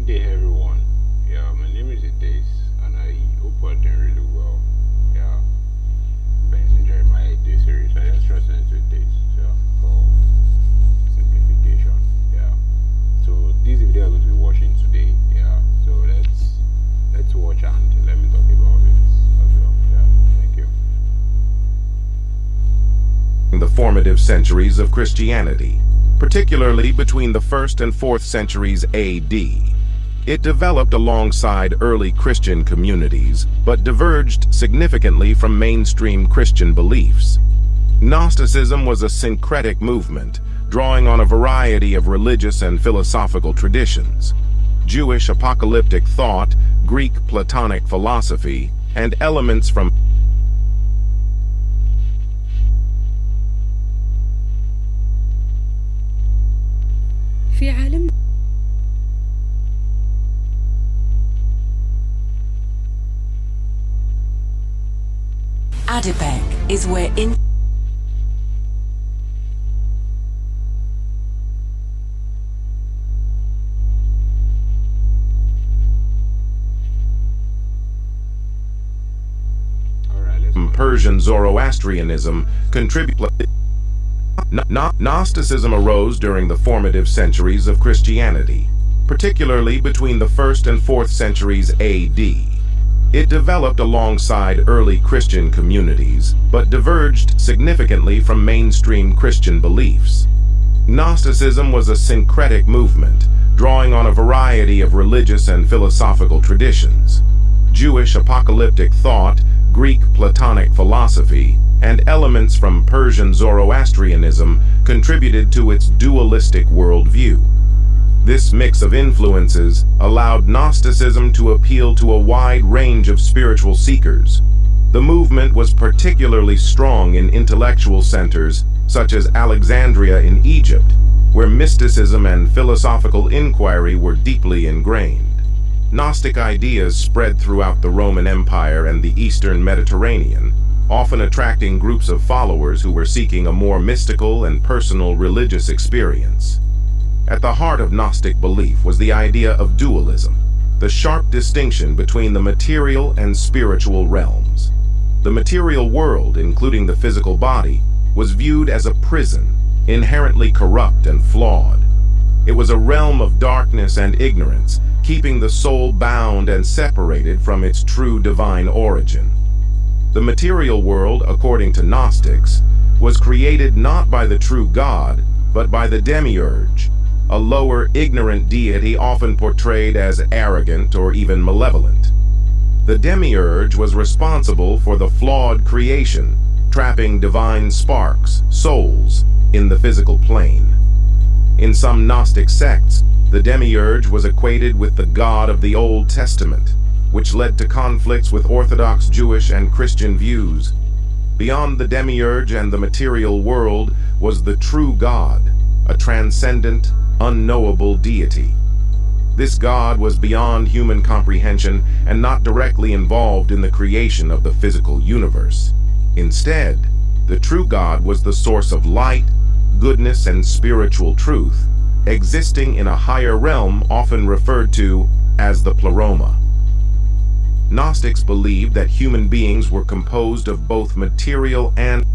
Good day, everyone. Yeah, my name is Edays, and I hope we're doing really well. Yeah, Benson Jeremiah Edesiri. So I just translated to Edays. So for simplification. Yeah. So this video I'm going to be watching today. Yeah. So let's watch and let me talk about it as well. Yeah. Thank you. The formative centuries of Christianity, particularly between the 1st and 4th centuries AD. It developed alongside early Christian communities, but diverged significantly from mainstream Christian beliefs. Gnosticism was a syncretic movement, drawing on a variety of religious and philosophical traditions. Jewish apocalyptic thought, Greek Platonic philosophy, and elements from في عالم Adipec is where in All right. Let's Persian Zoroastrianism contributed. Gnosticism arose during the formative centuries of Christianity, particularly between the 1st and 4th centuries AD. It developed alongside early Christian communities, but diverged significantly from mainstream Christian beliefs. Gnosticism was a syncretic movement, drawing on a variety of religious and philosophical traditions. Jewish apocalyptic thought, Greek Platonic philosophy, and elements from Persian Zoroastrianism contributed to its dualistic worldview. This mix of influences allowed Gnosticism to appeal to a wide range of spiritual seekers. The movement was particularly strong in intellectual centers such as Alexandria in Egypt, where mysticism and philosophical inquiry were deeply ingrained. Gnostic ideas spread throughout the Roman Empire and the Eastern Mediterranean, often attracting groups of followers who were seeking a more mystical and personal religious experience. At the heart of Gnostic belief was the idea of dualism, the sharp distinction between the material and spiritual realms. The material world, including the physical body, was viewed as a prison, inherently corrupt and flawed. It was a realm of darkness and ignorance, keeping the soul bound and separated from its true divine origin. The material world, according to Gnostics, was created not by the true God, but by the demiurge, a lower, ignorant deity often portrayed as arrogant or even malevolent. The demiurge was responsible for the flawed creation, trapping divine sparks, souls, in the physical plane. In some Gnostic sects, the demiurge was equated with the God of the Old Testament, which led to conflicts with Orthodox Jewish and Christian views. Beyond the demiurge and the material world was the true God, a transcendent, unknowable deity. This God was beyond human comprehension and not directly involved in the creation of the physical universe. Instead, the true God was the source of light, goodness, and spiritual truth, existing in a higher realm often referred to as the pleroma. Gnostics believed that human beings were composed of both material and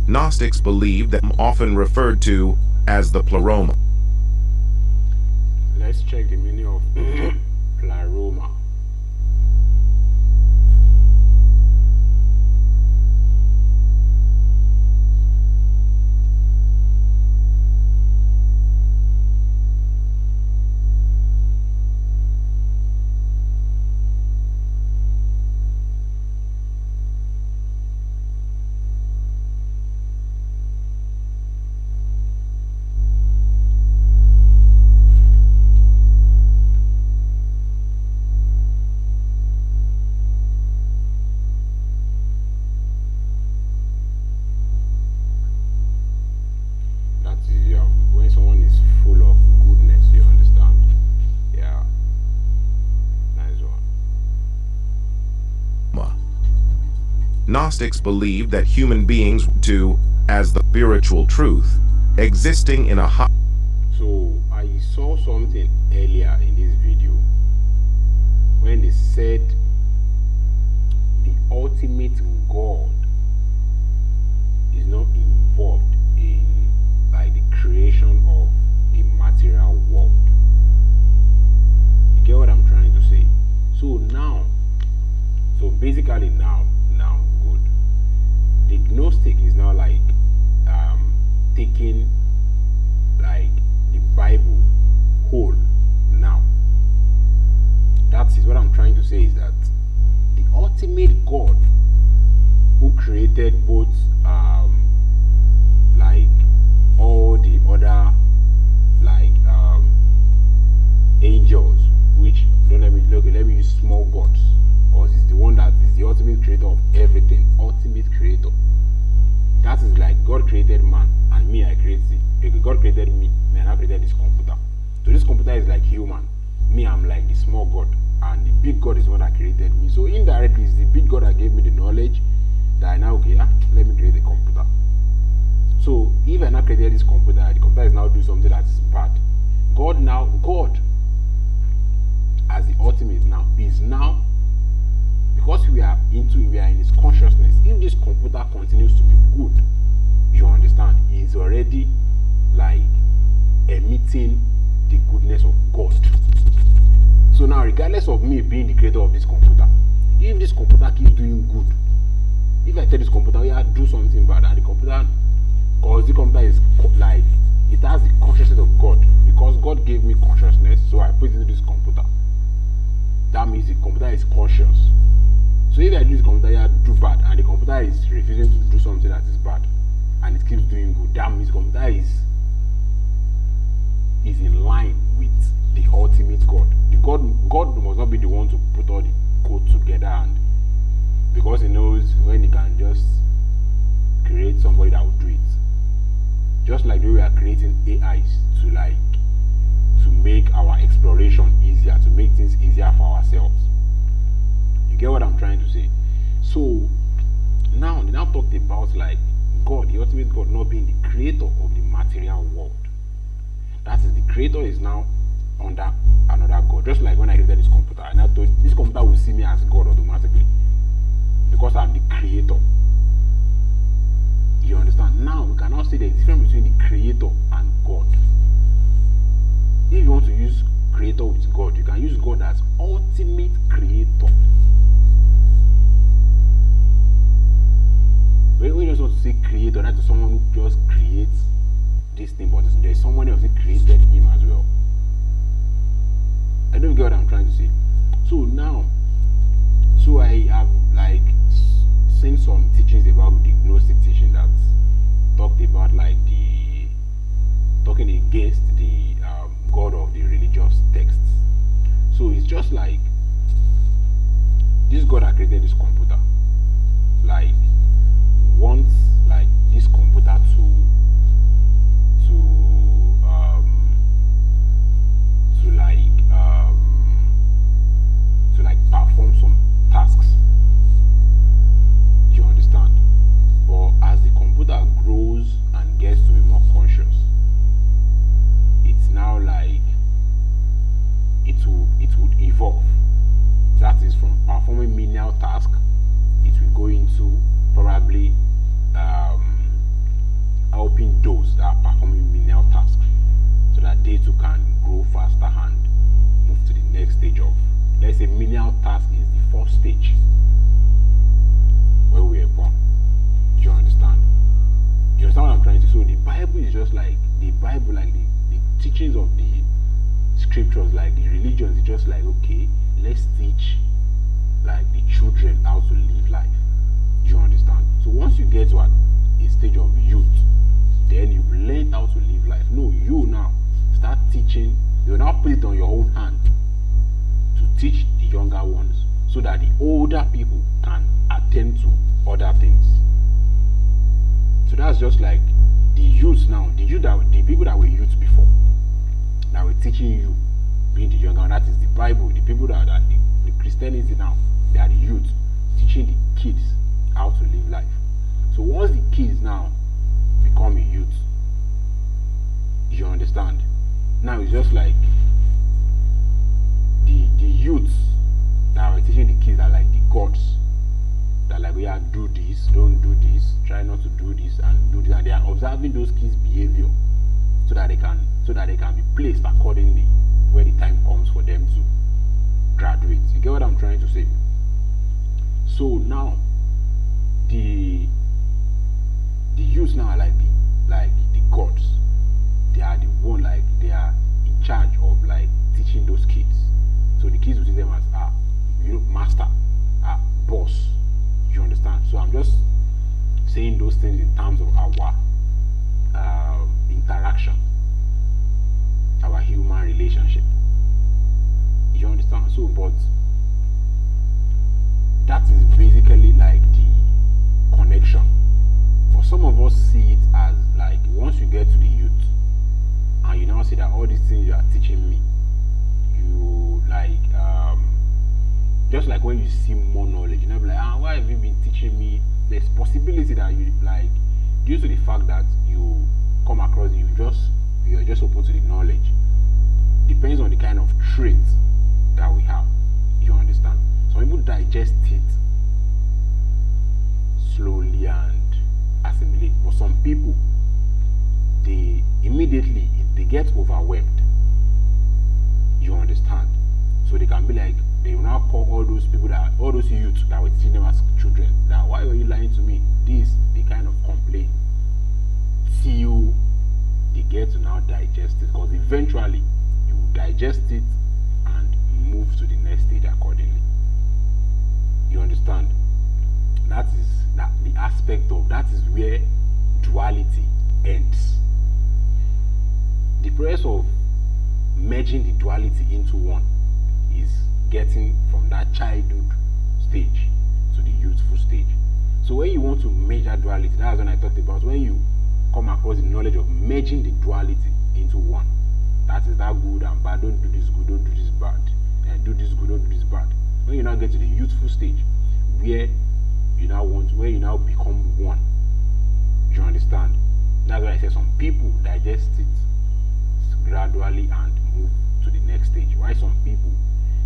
Gnostics believed that often referred to as the pleroma. Let's check the meaning of pleroma. When someone is full of goodness, you understand? Yeah. Nice one. Gnostics believed that human beings were to as the spiritual truth, existing in a high. So I we saw something earlier in this video when they said the ultimate God is not involved in like the creation of the material world. You get what I'm trying to say? So basically now good. The Gnostic is now like taking like the Bible whole now. That is what I'm trying to say, is that the ultimate God who created both like all the other like angels, which don't let me use small gods, because it's the one that is the ultimate creator of everything, ultimate creator. That is like God created man, and me I created it. God created me, and I created this computer. So this computer is like human. Me, I'm like the small God, and the big God is the one that created me. So indirectly, it's the big God that gave me the knowledge that I now let me create a computer. So if I now created this computer, the computer is now doing something that is bad. God as the ultimate now is now, because we are in his consciousness. If this computer continues to be good, you understand, he is already like emitting the goodness of God. So now, regardless of me being the creator of this computer, if this computer keeps doing good, if I tell this computer, yeah, do something bad, and the computer, because the computer is like, it has the consciousness of God, because God gave me consciousness, so I put it into this computer. That means the computer is conscious. So if I do this computer, yeah, do bad, and the computer is refusing to do something that is bad, and it keeps doing good, that means the computer is in line with the ultimate God. God must not be the one to put all the code together, and because he knows when he can just create somebody that will do it. Just like the way we are creating AIs to make our exploration easier, to make things easier for ourselves. You get what I'm trying to say? So now they now talked about like God, the ultimate God, not being the creator of the material world. That is, the creator is now under another God. Just like when I created this computer, and I told this computer will see me as God automatically, because I'm the creator. You understand? Now we can now see the difference between the creator and God. If you want to use creator with God, you can use God as ultimate creator. When we just want to say creator, that is someone who just creates this thing, but there's someone else who created him as well. I don't get what I'm trying to say. So I have like seen some teachings about the Gnostic teaching that talked about like talking against the God of the religious texts. So it's just like this God that created this computer, like wants like this computer to like perform some tasks. You understand? But as the computer grows and gets to be more conscious, it's now like it would evolve. That is, from performing menial tasks, it will go into probably helping those that are performing menial tasks, so that they too can grow faster and move to the next stage of, let's say, menial task is the first stage where we are born. Do you understand? Do you understand what I'm trying to say? So the Bible is just like the Bible, like the teachings of the scriptures, like the religions, is just like, okay, let's teach like the children how to live life. Do you understand? So once you get to a stage of youth, then you've learned how to live life. No, you now start teaching. You now put it on your own hand to teach the younger ones, so that the older people can attend to other things. So that's just like the youth now, the people that were youth before, that were teaching you being the younger. That is the Bible. The people that are the Christianity now, they are the youth teaching the kids how to live life. So once the kids now become a youth, you understand? Now it's just like the youths that were teaching the kids are like the gods. That like, yeah, do this, don't do this, try not to do this and do this, and they are observing those kids' behavior so that they can be placed accordingly where the time comes for them to graduate. You get what I'm trying to say? So now the youths now are like the gods. They are the one, like they are in charge of like teaching those kids. So the kids will see them as master, boss. You understand? So I'm just saying those things in terms of our interaction, our human relationship. You understand? So, but that is basically like the connection. For some of us, see it as like once you get to the youth and you now see that all these things you are teaching me, you like just like when you see more knowledge, you know, be like, why have you been teaching me? There's possibility that you like, due to the fact that you come across, you're just open to the knowledge. Depends on the kind of trait that we have. You understand? Some people digest it slowly and assimilate, but some people, they immediately they get overwhelmed. You understand? So they can be like, they will now call all those youths that were teaching them as children, that why were you lying to me? They kind of complain till they get to now digest it, because eventually you will digest it and move to the next stage accordingly. You understand? That is the aspect of that is where duality ends. The process of merging the duality into one is getting from that childhood stage to the youthful stage. So when you want to measure duality, that's when I talked about when you come across the knowledge of merging the duality into one. That is that good and bad, don't do this good, don't do this bad, and do this good, don't do this bad. When you now get to the youthful stage, where you now become one. You understand? That's why I say some people digest it gradually and move to the next stage. Why some people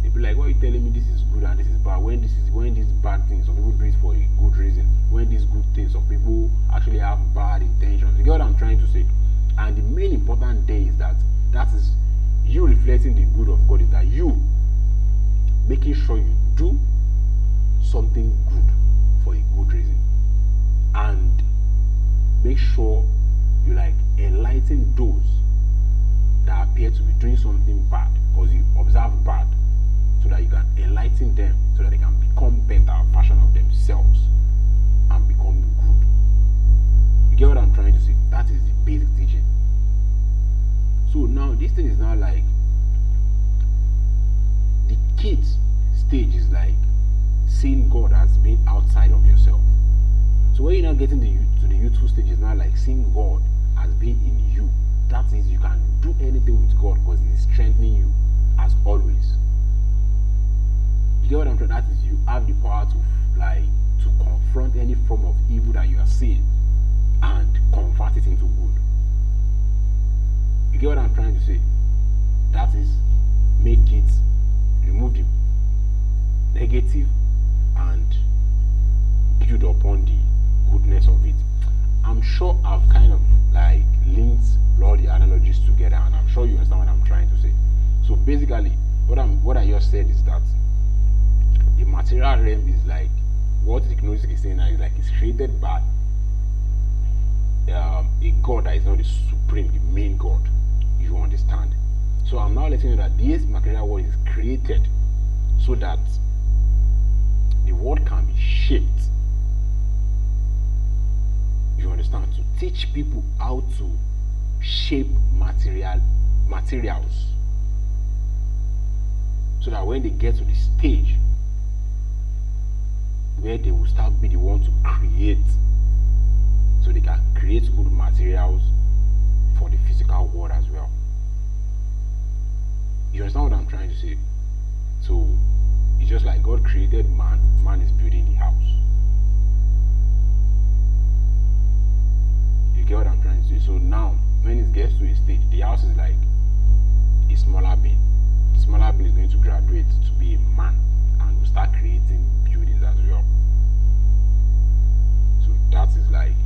they be like, why are you telling me this is good and this is bad? When this bad things, some people do it for a good reason. When these good things, some people actually have bad intentions. You get what I'm trying to say? And the main important day is that is you reflecting the good of God, is that you making sure you do something good for a good reason, and make sure you like enlighten those that appear to be doing something bad, because you observe bad, so that you can enlighten them, so that they can become better version of themselves and become good. You get what I'm trying to say? That is the basic teaching. So now this thing is now like the kids stage is like seeing God as being outside of yourself. So when you're now getting to the youthful stage, is now like seeing God as being in you. That is, you can do anything with God because He is strengthening you as always. You get what I'm trying? That is, you have the power to confront any form of evil that you are seeing and convert it into good. You get what I'm trying to say? That is, remove the negative and build upon the goodness of it. I'm sure I've kind of like linked all the analogies together, and I'm sure you understand what I'm trying to say. So basically, what I just said is that the material realm is like what the Gnostic is saying now, is like it's created by a God that is not the supreme, the main God. You understand? So I'm now letting you know that this material world is created so that the world can be shaped. You understand? To teach people how to shape materials, so that when they get to the stage where they will start be the one to create, so they can create good materials for the physical world as well. You understand what I'm trying to say? So it's just like God created man, man is building the house. You get what I'm trying to say? So now when it gets to a stage, the house is like to graduate to be a man and will start creating buildings as well. So that is like a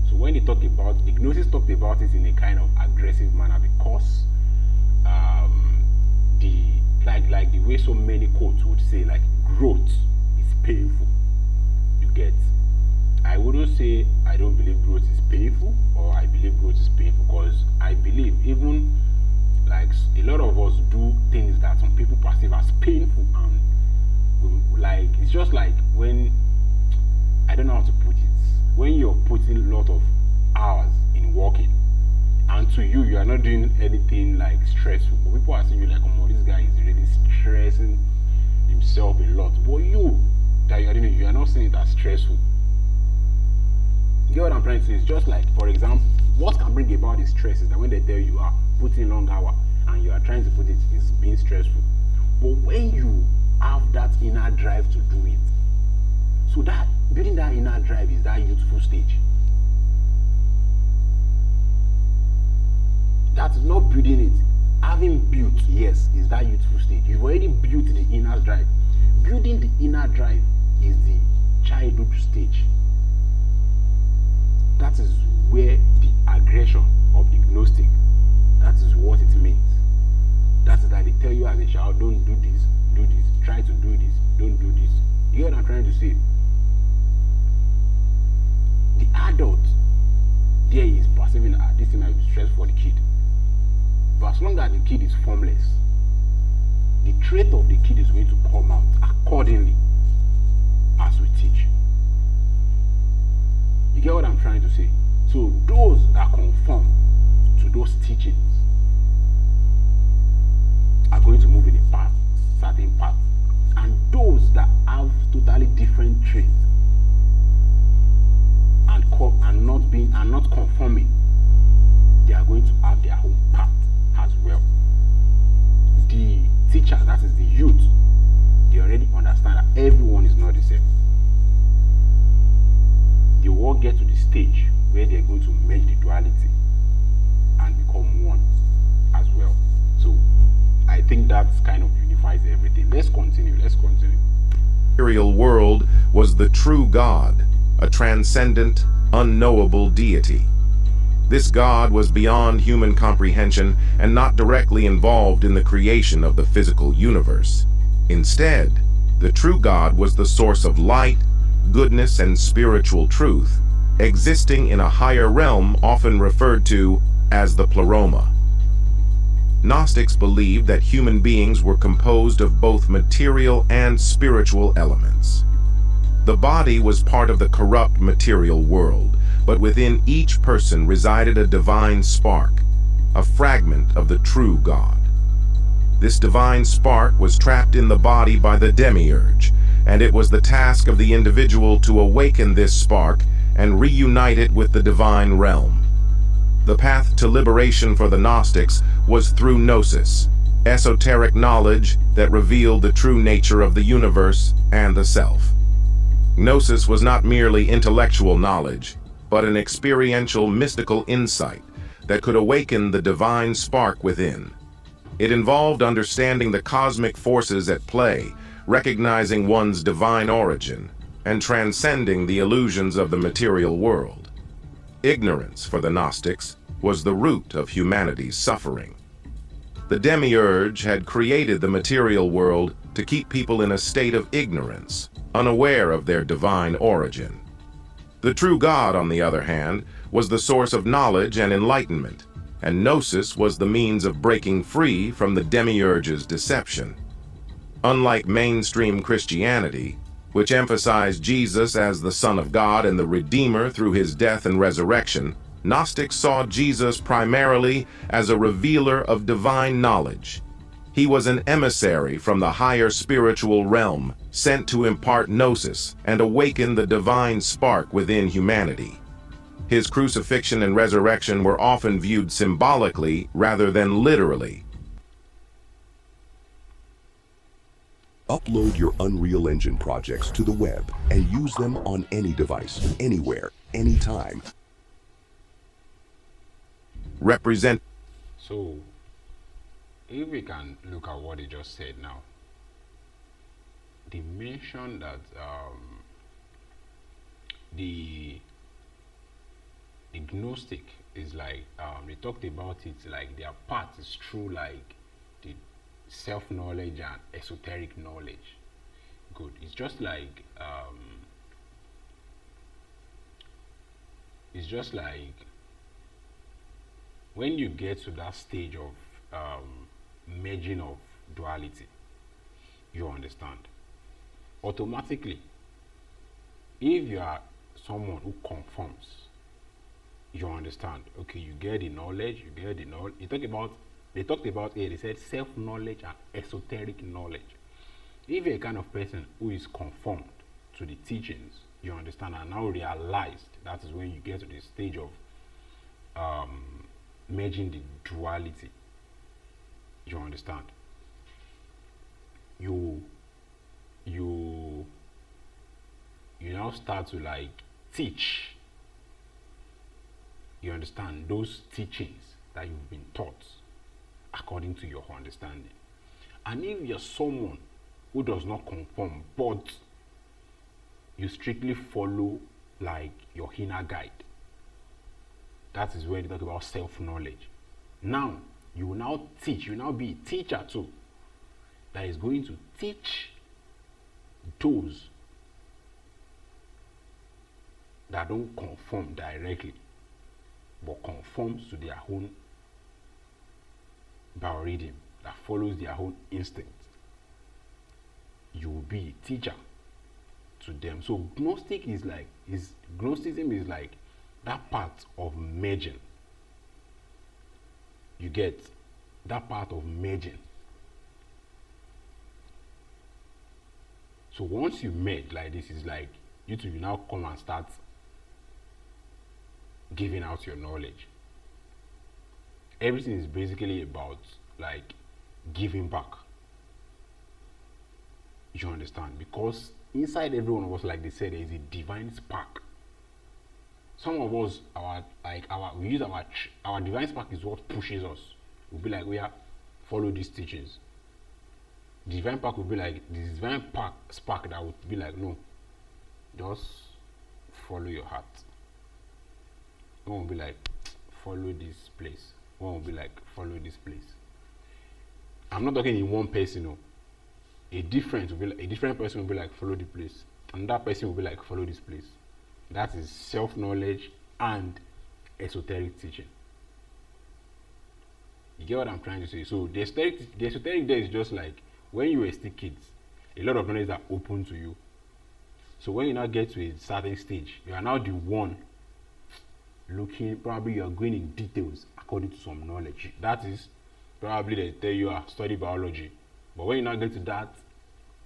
so when they talk about the Gnosis talked about it in a kind of aggressive manner because the like the way so many quotes would say like growth is painful. You get. I wouldn't say I don't believe growth is painful or I believe growth is painful because I believe even like a lot of us do things that some people perceive as painful and like it's just like when I don't know how to put it, when you're putting a lot of hours in working and to you are not doing anything like stressful, but people are seeing you like, oh, this guy is really stressing himself a lot, but you that you're doing it, you are not seeing it as stressful. You get what I'm trying to say? It's just like, for example, what can bring about the stress is that when they tell you are putting long hour and you are trying to put it is being stressful. But when you have that inner drive to do it, so that building that inner drive is that youthful stage. That is not building it. Having built, yes, is that youthful stage. You've already built the inner drive. Building the inner drive is the childhood stage. That is where the aggression of the Gnostic, that is what it means. That is that they tell you as a child, don't do this, try to do this, don't do this. You know what I'm trying to say? The adult, there is perceiving that this thing might be stressful for the kid. But as long as the kid is formless, the trait of the kid is going to come out accordingly as we teach. You get what I'm trying to say? So those that conform to those teachings are going to move in a path, certain path. And those that have totally different traits and not conforming, they are going to have their own path as well. The teacher, that is the youth, they already understand that everyone is not the same. They will all get to the stage where they're going to merge the duality and become one as well. So I think that kind of unifies everything. Let's continue. The material world was the true God, a transcendent, unknowable deity. This God was beyond human comprehension and not directly involved in the creation of the physical universe. Instead, the true God was the source of light, goodness, and spiritual truth, existing in a higher realm often referred to as the pleroma. Gnostics believed that human beings were composed of both material and spiritual elements. The body was part of the corrupt material world, but within each person resided a divine spark, a fragment of the true God. This divine spark was trapped in the body by the demiurge, and it was the task of the individual to awaken this spark and reunite it with the divine realm. The path to liberation for the Gnostics was through Gnosis, esoteric knowledge that revealed the true nature of the universe and the self. Gnosis was not merely intellectual knowledge, but an experiential mystical insight that could awaken the divine spark within. It involved understanding the cosmic forces at play, recognizing one's divine origin, and transcending the illusions of the material world. Ignorance, for the Gnostics, was the root of humanity's suffering. The demiurge had created the material world to keep people in a state of ignorance, unaware of their divine origin. The true God, on the other hand, was the source of knowledge and enlightenment, and Gnosis was the means of breaking free from the demiurge's deception. Unlike mainstream Christianity, which emphasized Jesus as the Son of God and the Redeemer through his death and resurrection, Gnostics saw Jesus primarily as a revealer of divine knowledge. He was an emissary from the higher spiritual realm, sent to impart Gnosis and awaken the divine spark within humanity. His crucifixion and resurrection were often viewed symbolically rather than literally. Upload your Unreal Engine projects to the web and use them on any device, anywhere, anytime. Represent So if we can look at what he just said now, they mentioned that the Gnostic is like they talked about it like their path is through like the self-knowledge and esoteric knowledge. Good. It's just like when you get to that stage of merging of duality, you understand automatically. If you are someone who conforms, you understand. Okay, you get the knowledge, you get the knowledge. They talked about it. They said self-knowledge and esoteric knowledge. If you're a kind of person who is conformed to the teachings, you understand, and now realized, that is when you get to the stage of merging the duality. You understand. You now start to like teach, you understand, those teachings that you've been taught according to your understanding. And if you're someone who does not conform, but you strictly follow like your inner guide, that is where they talk about self-knowledge. Now you will now teach, you will now be a teacher too, that is going to teach those that don't conform directly, but conforms to their own biorhythm, that follows their own instinct. You will be a teacher to them. So Gnosticism is like that part of merging. You get that part of merging. So once you merge like this, is like you two will now come and start giving out your knowledge. Everything is basically about like giving back. You understand? Because inside every one of us, like they said, there is a divine spark. Some of us, we use our divine spark is what pushes us. We'll be like, follow these teachings. The divine spark will be like, the divine spark that would be like, no, just follow your heart. One will be like, follow this place. One will be like, follow this place. I'm not talking in one person, no. A different person will be like, follow the place. And that person will be like, follow this place. That is self-knowledge and esoteric teaching. You get what I'm trying to say? So the esoteric there is just like when you were still kids, a lot of knowledge are open to you. So when you now get to a certain stage, you are now the one looking, probably you are going in details according to some knowledge. That is probably they tell you study biology. But when you now get to that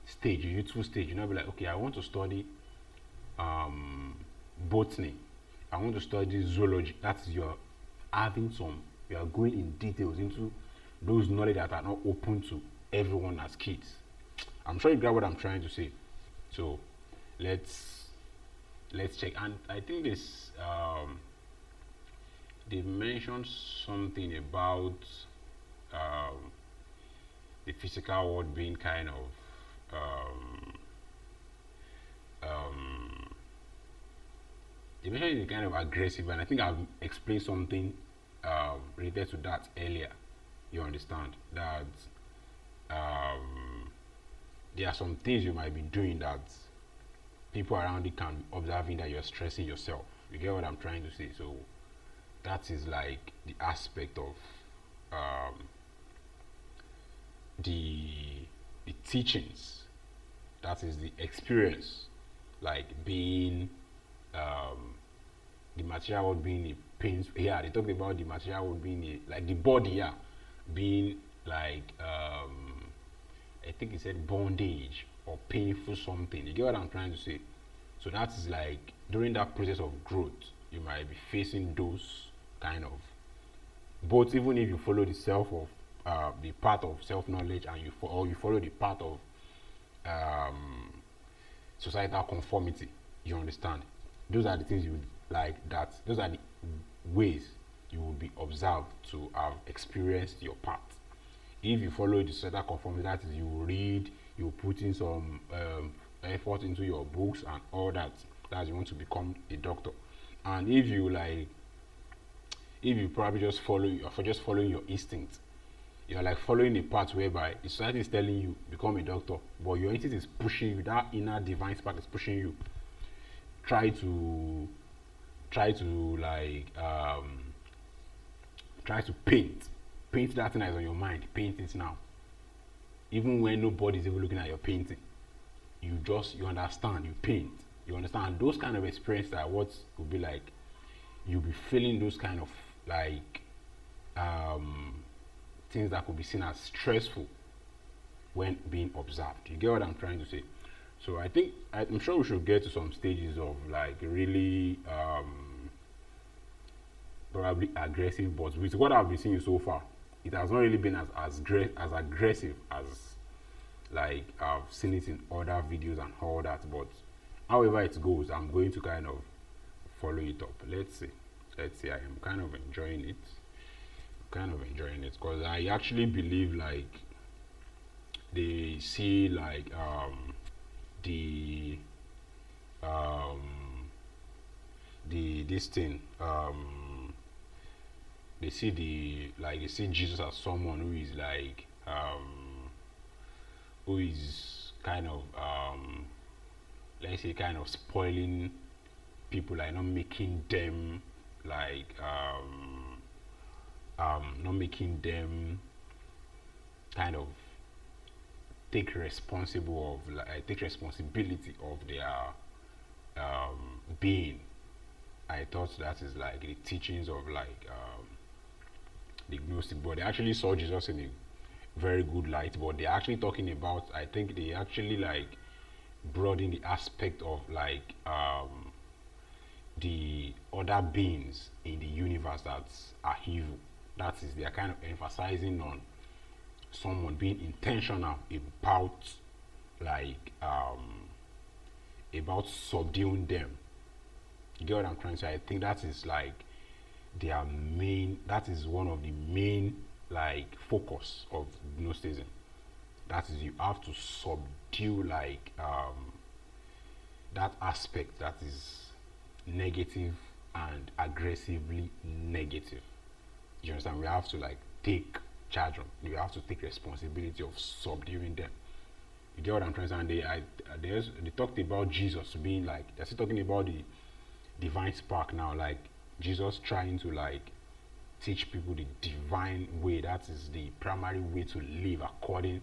stage, your youthful stage, you now be like, okay, I want to study botany. I want to study zoology. That is you are going in details into those knowledge that are not open to everyone as kids. I'm sure you grab what I'm trying to say. So let's check. And I think this they mentioned something about the physical world being kind of they mentioned it's kind of aggressive, and I think I've explained something related to that earlier. You understand that there are some things you might be doing that people around you can be observing that you're stressing yourself. You get what I'm trying to say? So that is like the aspect of the teachings. That is the experience, like being the material world being a pain. Yeah, they talked about the material world being like the body, being like I think he said bondage or painful something. You get what I'm trying to say? So that is like during that process of growth, you might be facing those kind of. But even if you follow the the path of self-knowledge, and you follow the path of societal conformity, you understand. Those are the things you like. Those are the ways you will be observed to have experienced your path. If you follow the societal conformity, that is, you read, you put in some effort into your books and all that, that you want to become a doctor. And if you probably just following your instinct, you're like following a path whereby the society is telling you become a doctor, but your instinct is pushing you, that inner divine spark is pushing you. Try to paint that thing that is on your mind. Paint it now, even when nobody is even looking at your painting. You understand, you paint, you understand. Those kind of experiences are what will be like, you'll be feeling those kind of like things that could be seen as stressful when being observed. You get what I'm trying to say? So I'm sure we should get to some stages of like really probably aggressive, but with what I've been seeing so far, it has not really been as aggressive as like I've seen it in other videos and all that. But however it goes, I'm going to kind of follow it up. Let's see. I am kind of enjoying it. Because I actually believe like they see like this thing, they see Jesus as someone who is like who is kind of let's say kind of spoiling people, like not making them like not making them kind of take responsibility of their being. I thought that is like the teachings of like the Gnostic, but they actually saw Jesus in a very good light. But they're actually talking about, I think they actually like brought in the aspect of like the other beings in the universe that are evil. That is, they are kind of emphasizing on someone being intentional about like about subduing them. You get what I'm trying to say? I think that is like that is one of the main like focus of Gnosticism. That is, you have to subdue like that aspect that is negative and aggressively negative. You understand? We have to like take charge of, you have to take responsibility of subduing them. You get what I'm trying to say? And they talked about Jesus being like, they're still talking about the divine spark now, like Jesus trying to like teach people the divine way. That is the primary way to live according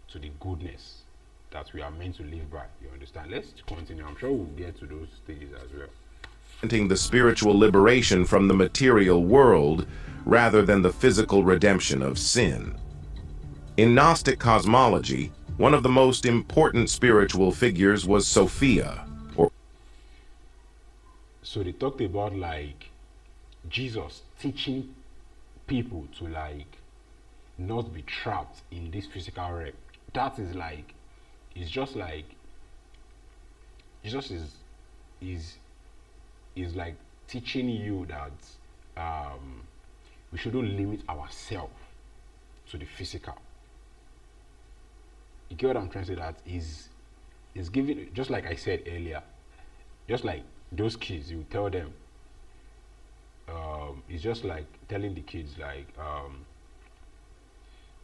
to the goodness that we are meant to live by. You understand? Let's continue. I'm sure we'll get to those stages as well. The spiritual liberation from the material world rather than the physical redemption of sin. In Gnostic cosmology, one of the most important spiritual figures was Sophia. So they talked about like Jesus teaching people to like not be trapped in this physical realm. That is like, it's just like Jesus is like teaching you that we shouldn't limit ourselves to the physical. You get what I'm trying to say? That is giving, just like I said earlier, just like those kids, you tell them, it's just like telling the kids, like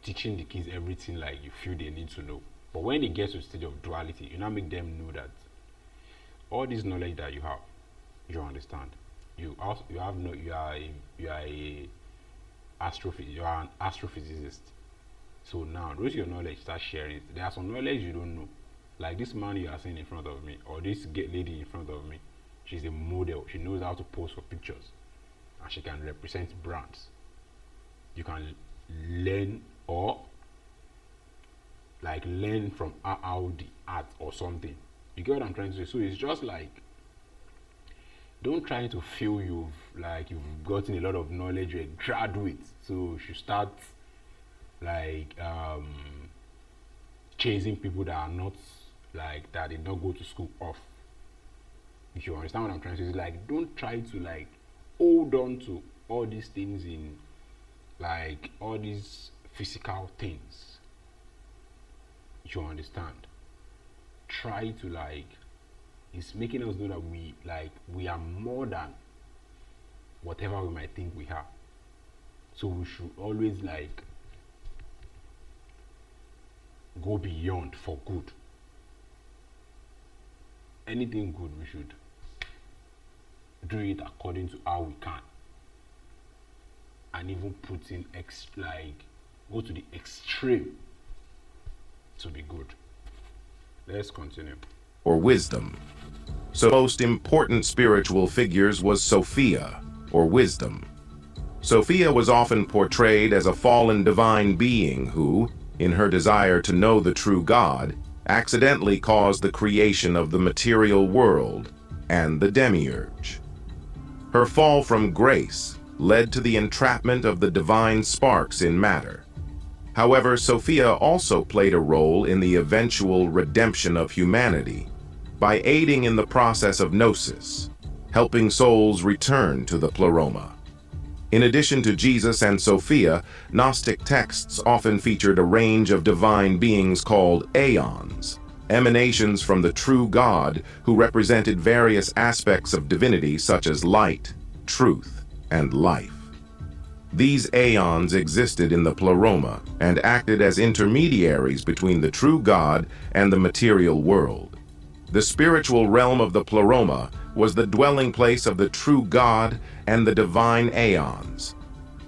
teaching the kids everything like you feel they need to know. But when they get to the stage of duality, you now make them know that all this knowledge that you have, you understand. You are an astrophysicist. So now, those your knowledge, start sharing it. There are some knowledge you don't know. Like this man you are seeing in front of me, or this lady in front of me. She's a model. She knows how to pose for pictures, and she can represent brands. You can learn or like learn from how the art or something. You get what I'm trying to say? So it's just like, don't try to feel you've gotten a lot of knowledge, you're a graduate, so you should start like chasing people that are not like, that did not go to school off. If you understand what I'm trying to say, it's like, don't try to like hold on to all these things in, like all these physical things, you understand, try to like, it's making us know that we are more than whatever we might think we are. So we should always like go beyond for good. Anything good, we should do it according to how we can, and even put in like go to the extreme to be good. Let's continue. or wisdom. So most important spiritual figures was Sophia, or wisdom. Sophia was often portrayed as a fallen divine being who, in her desire to know the true God, accidentally caused the creation of the material world and the demiurge. Her fall from grace led to the entrapment of the divine sparks in matter. However, Sophia also played a role in the eventual redemption of humanity by aiding in the process of gnosis, helping souls return to the pleroma. In addition to Jesus and Sophia, Gnostic texts often featured a range of divine beings called aeons, emanations from the true God who represented various aspects of divinity such as light, truth, and life. These aeons existed in the pleroma and acted as intermediaries between the true God and the material world. The spiritual realm of the pleroma was the dwelling place of the true God and the divine aeons.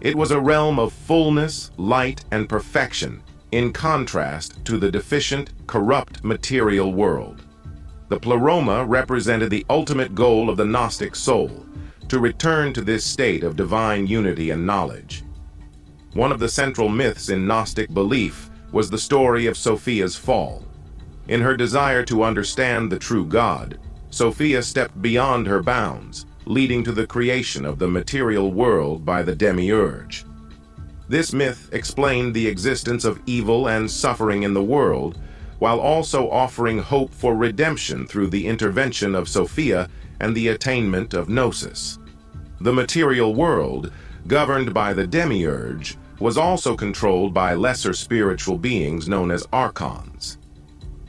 It was a realm of fullness, light, and perfection, in contrast to the deficient, corrupt material world. The pleroma represented the ultimate goal of the Gnostic soul, to return to this state of divine unity and knowledge. One of the central myths in Gnostic belief was the story of Sophia's fall. In her desire to understand the true God, Sophia stepped beyond her bounds, leading to the creation of the material world by the demiurge. This myth explained the existence of evil and suffering in the world, while also offering hope for redemption through the intervention of Sophia and the attainment of gnosis. The material world, governed by the demiurge, was also controlled by lesser spiritual beings known as archons.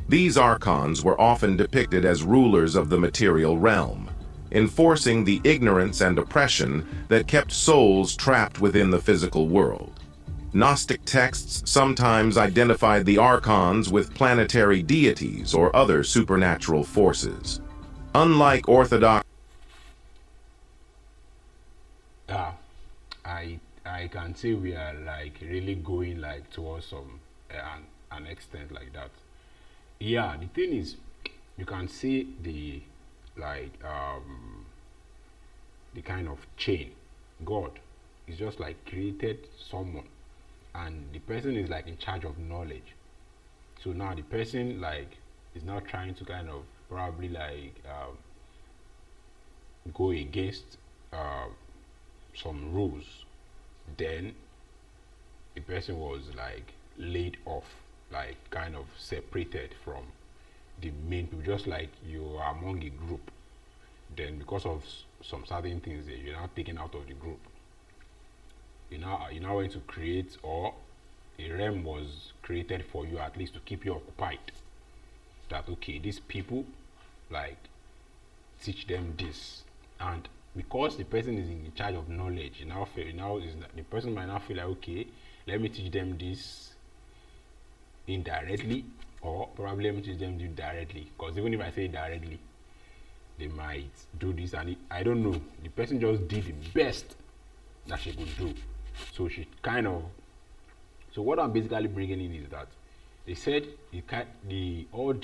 These archons were often depicted as rulers of the material realm, enforcing the ignorance and oppression that kept souls trapped within the physical world. Gnostic texts sometimes identified the archons with planetary deities or other supernatural forces. Unlike Orthodox, I can say we are like really going like towards some an extent like that. Yeah, the thing is, you can see the like the kind of chain. God is just like created someone, and the person is like in charge of knowledge. So now the person like is now trying to kind of probably like go against some rules. Then the person was like laid off, like kind of separated from the main people, just like you are among a group. Then because of some certain things, you're now taken out of the group. You now want to create, or a realm was created for you at least to keep you occupied. That okay, these people like teach them this, and because the person is in charge of knowledge, the person might now feel like, okay, let me teach them this indirectly, or probably let me teach them this directly, because even if I say directly, they might do this, and I don't know, the person just did the best that she could do. So she kind of, so what I'm basically bringing in is that they said all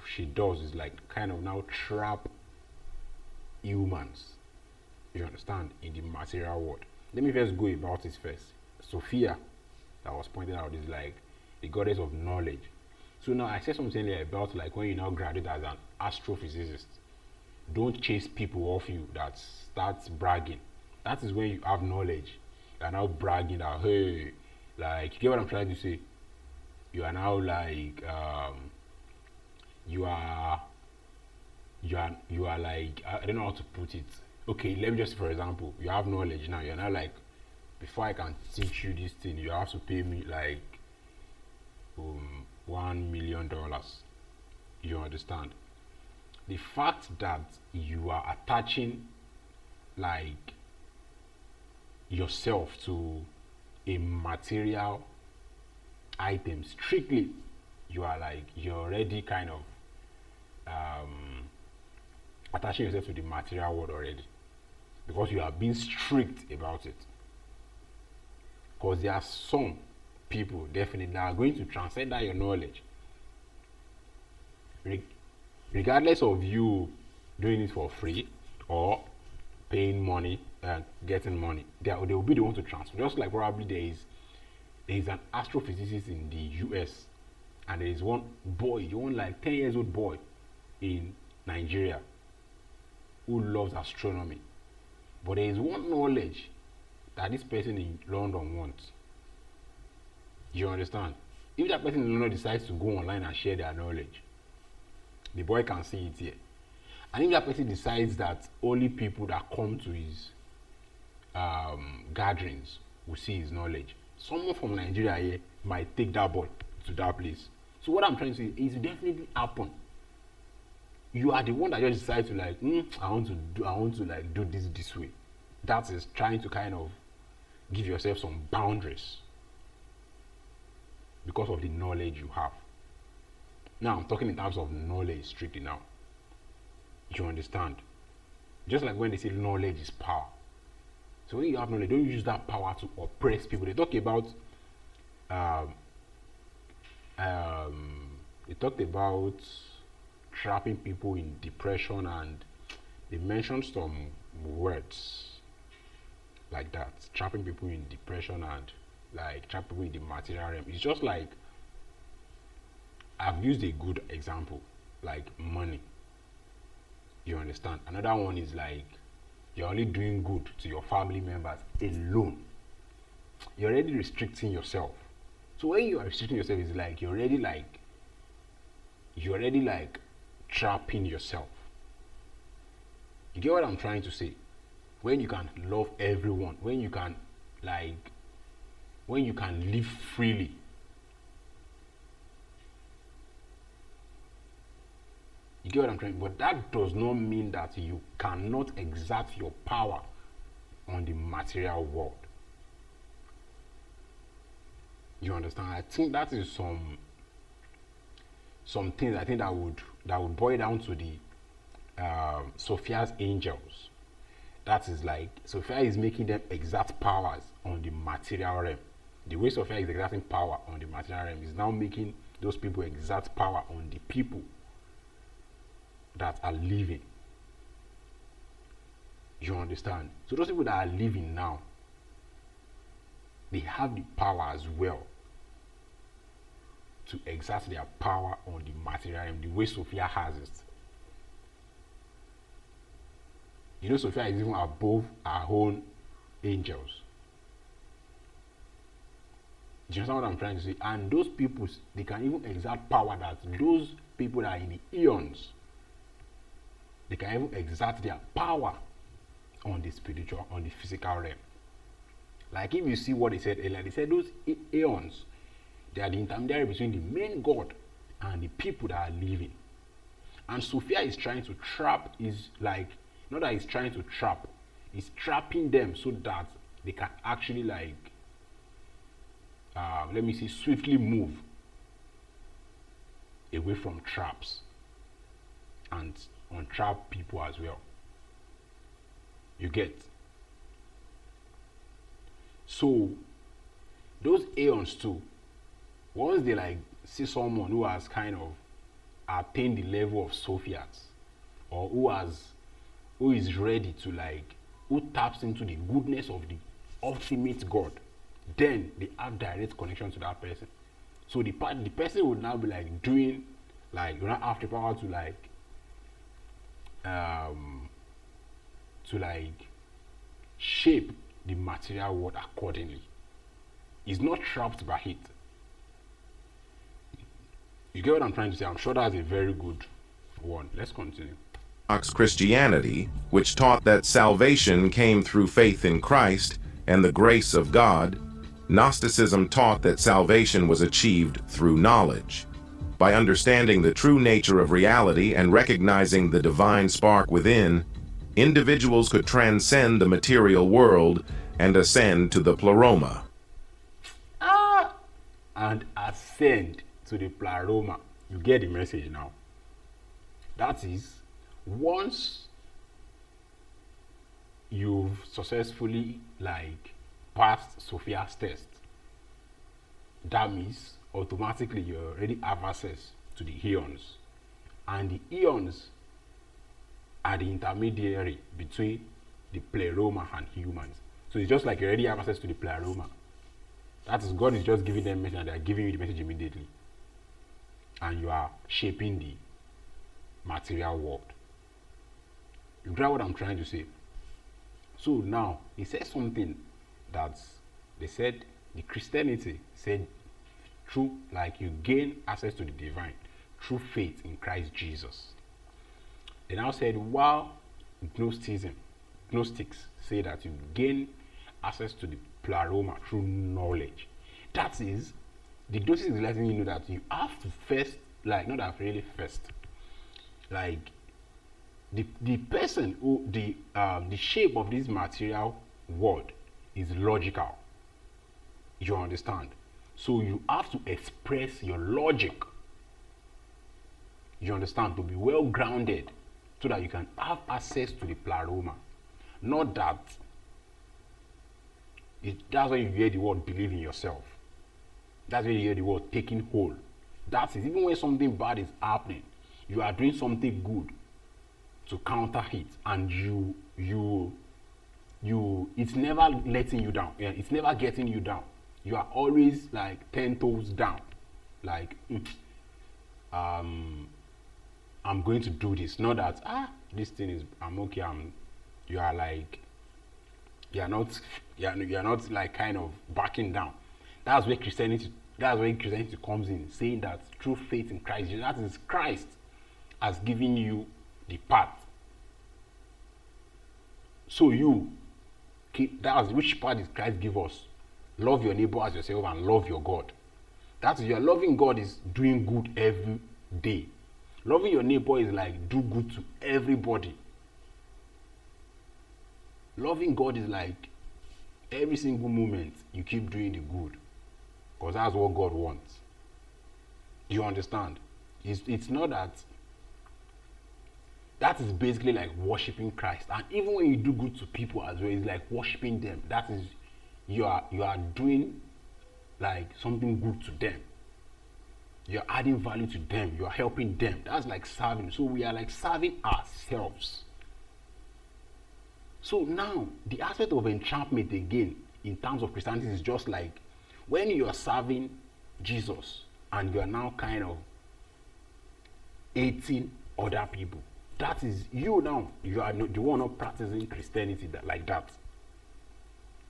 she does is like kind of now trap humans, you understand, in the material world. Let me first go about it first. Sophia, that was pointed out, is like the goddess of knowledge. So now I said something like about like when you now graduate as an astrophysicist, don't chase people off you that starts bragging. That is when you have knowledge. You are now bragging that, hey, like, you get what I'm trying to say? You are now like you are like, I don't know how to put it. okay, let me just, for example, you have knowledge now. You're not like, before I can teach you this thing, you have to pay me like $1 million. You understand? The fact that you are attaching like yourself to a material item strictly, you're already kind of attaching yourself to the material world already, because you are being strict about it. Because there are some people definitely that are going to transcend that your knowledge, regardless of you doing it for free or paying money, getting money. They will be the one to transfer. Just like probably there is an astrophysicist in the US, and there is one boy, one like 10 years old boy in Nigeria who loves astronomy. But there is one knowledge that this person in London wants. You understand? If that person in London decides to go online and share their knowledge, the boy can see it here. And if that person decides that only people that come to his gatherings will see his knowledge, someone from Nigeria here might take that boy to that place. So what I'm trying to say is, it definitely happen. You are the one that just decide to like, I want to like do this way. That is trying to kind of give yourself some boundaries because of the knowledge you have. Now I'm talking in terms of knowledge strictly now. You understand? Just like when they say knowledge is power. So when you have knowledge, don't use that power to oppress people. They talk about trapping people in depression, and they mentioned some words like that. Trapping people in depression and like trap people in the material realm. It's just like, I've used a good example, like money. You understand? Another one is like, you're only doing good to your family members alone. You're already restricting yourself. So when you are restricting yourself, it's like you're already like trapping yourself. You get what I'm trying to say? When you can love everyone, when you can live freely. You get what I'm trying? But that does not mean that you cannot exert your power on the material world. You understand? I think that is some things I think that would boil down to the Sophia's angels. That is like, Sophia is making them exert powers on the material realm. The way Sophia is exerting power on the material realm is now making those people exert power on the people that are living. You understand? So those people that are living now, they have the power as well to exert their power on the material realm the way Sophia has it. You know, Sophia is even above our own angels. Do you understand what I'm trying to say? And those people, they can even exert power that those people that are in the eons, they can even exert their power on the spiritual, on the physical realm. Like if you see what they said earlier, they said those eons, they are the intermediary between the main God and the people that are living. And Sophia is trying to trap, is like, not that he's trying to trap, he's trapping them so that they can actually like, swiftly move away from traps and untrap people as well. You get? So those aeons too, once they like see someone who has kind of attained the level of Sophias, or who is ready to like, who taps into the goodness of the ultimate God, then they have direct connection to that person. So the person would now be like doing, like, you don't have the power to like shape the material world accordingly. He's not trapped by it. You get what I'm trying to say? I'm sure that's a very good one. Let's continue. Christianity, which taught that salvation came through faith in Christ and the grace of God, Gnosticism taught that salvation was achieved through knowledge. By understanding the true nature of reality and recognizing the divine spark within, individuals could transcend the material world and ascend to the pleroma. And ascend to the pleroma. You get the message now. That is, once you've successfully passed Sophia's test, that means automatically you already have access to the eons, and the eons are the intermediary between the pleroma and humans. So it's just like you already have access to the pleroma. That is, God is just giving them message and they are giving you the message immediately, and you are shaping the material world. You grab what I'm trying to say? So now he said something that they said the Christianity said through, like, you gain access to the divine through faith in Christ Jesus. They now said, while Gnostics say that you gain access to the pleroma through knowledge. That is, the Gnostics is letting you know that you have to first, not that really first, the person who the shape of this material world is logical. You understand? So you have to express your logic. You understand? To be well grounded so that you can have access to the pleroma. Not that that's why you hear the word believe in yourself. That's why you hear the word taking hold. That is, even when something bad is happening, you are doing something good to counter it, and it's never letting you down. Yeah, it's never getting you down. You are always 10 toes down. I'm going to do this. Not that this thing is, I'm okay. You are not kind of backing down. That's where Christianity comes in, saying that through faith in Christ, that is, Christ has given you the path. So that's which part did Christ give us? Love your neighbor as yourself and love your God. That is, your loving God is doing good every day. Loving your neighbor is do good to everybody. Loving God is every single moment you keep doing the good, because that's what God wants. You understand? It's not that is basically worshiping Christ. And even when you do good to people as well, it's worshiping them. That is, you are doing something good to them. You're adding value to them. You're helping them. That's serving. So we are serving ourselves. So now, the aspect of enchantment again, in terms of Christianity, is just when you are serving Jesus and you are now kind of hating other people. That is, you now, you are the one not practicing Christianity like that.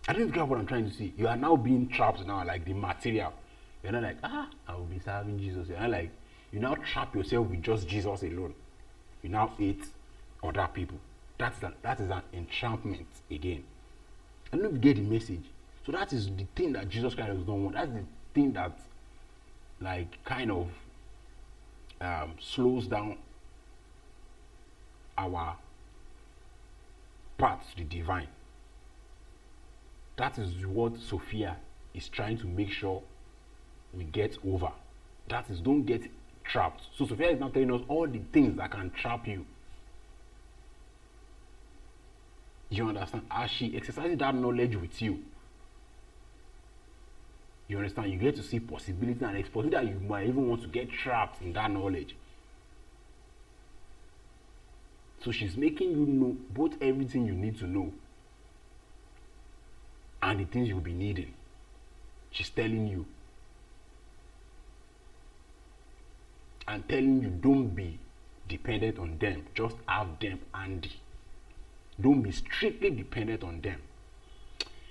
I don't get what I'm trying to say. You are now being trapped now, the material. You're not I will be serving Jesus. You're not you now trap yourself with just Jesus alone. You now hate other people. That is an enchantment again. I don't know if you get the message. So that is the thing that Jesus Christ does not want. That's the thing that kind of slows down our path to the divine. That is what Sophia is trying to make sure we get over. That is, don't get trapped. So Sophia is now telling us all the things that can trap you. You understand? As she exercises that knowledge with you, you understand? You get to see possibilities, and it's possible that you might even want to get trapped in that knowledge. So she's making you know both everything you need to know and the things you'll be needing. She's telling you. And telling you, don't be dependent on them. Just have them handy. Don't be strictly dependent on them.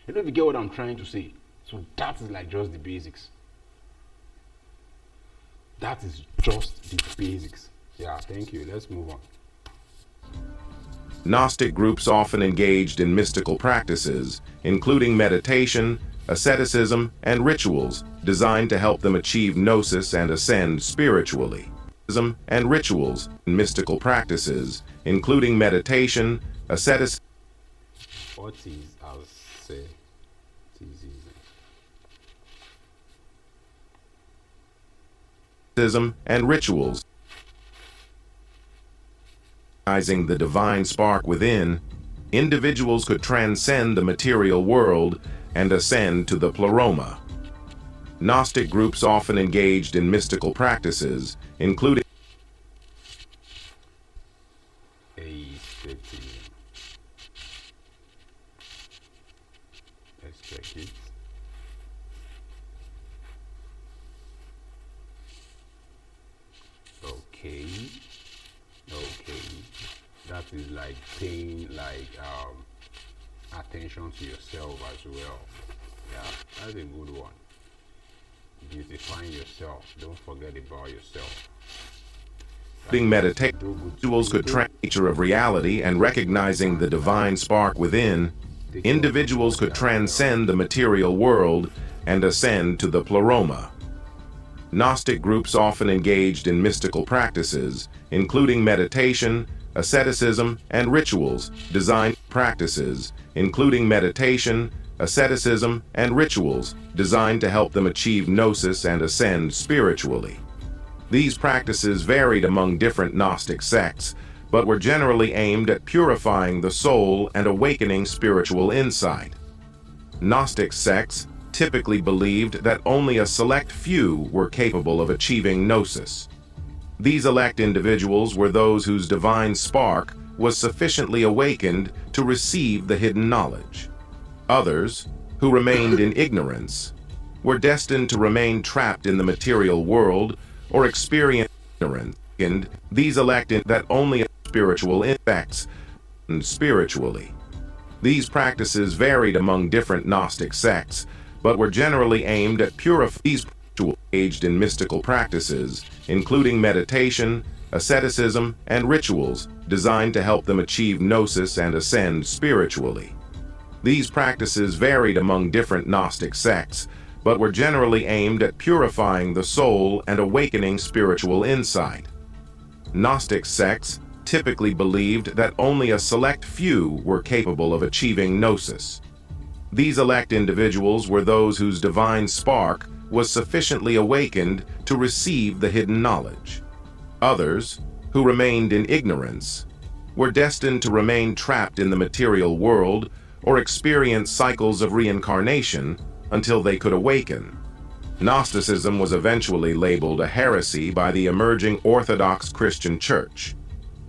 I don't know if you get what I'm trying to say. So that is just the basics. That is just the basics. Yeah, thank you. Let's move on. Gnostic groups often engaged in mystical practices, including meditation, asceticism, and rituals designed to help them achieve gnosis and ascend spiritually. And rituals, mystical practices, including meditation, asceticism, What is asceticism? and rituals, recognizing the divine spark within, individuals could transcend the material world and ascend to the pleroma. Gnostic groups often engaged in mystical practices, including Asceticism. Let's check it. Okay. That is like paying attention to yourself as well. Yeah, that's a good one. Beautifying yourself. Don't forget about yourself. meditation. Individuals could transcend the nature of reality and recognizing the divine spark within, individuals could transcend the material world and ascend to the pleroma. Gnostic groups often engaged in mystical practices, including meditation, asceticism, and rituals designed to help them achieve gnosis and ascend spiritually. These practices varied among different Gnostic sects, but were generally aimed at purifying the soul and awakening spiritual insight. Gnostic sects typically believed that only a select few were capable of achieving gnosis. These elect individuals were those whose divine spark was sufficiently awakened to receive the hidden knowledge. Others, who remained in ignorance, were destined to remain trapped in the material world or experience ignorance. And these elected that only spiritual effects spiritually. These practices varied among different Gnostic sects, but were generally aimed at purifying these engaged in mystical practices, including meditation, asceticism, and rituals designed to help them achieve gnosis and ascend spiritually. These practices varied among different Gnostic sects, but were generally aimed at purifying the soul and awakening spiritual insight. Gnostic sects typically believed that only a select few were capable of achieving gnosis. These elect individuals were those whose divine spark was sufficiently awakened to receive the hidden knowledge. Others, who remained in ignorance, were destined to remain trapped in the material world or experience cycles of reincarnation until they could awaken. Gnosticism was eventually labeled a heresy by the emerging Orthodox Christian Church.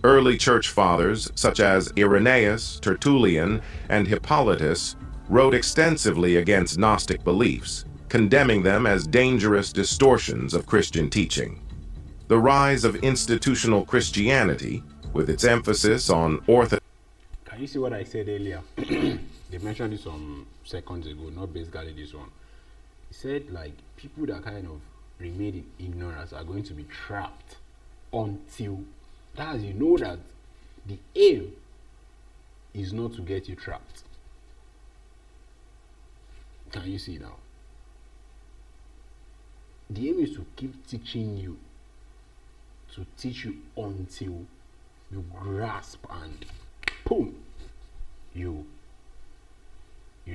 Early church fathers, such as Irenaeus, Tertullian, and Hippolytus, wrote extensively against Gnostic beliefs, condemning them as dangerous distortions of Christian teaching. The rise of institutional Christianity, with its emphasis on orthodox. Can you see what I said earlier? They mentioned this some seconds ago, not basically this one. He said, like, people that kind of remain in ignorance are going to be trapped until that you know that the aim is not to get you trapped. Can you see now? The aim is to keep teaching you, to teach you until you grasp and boom, you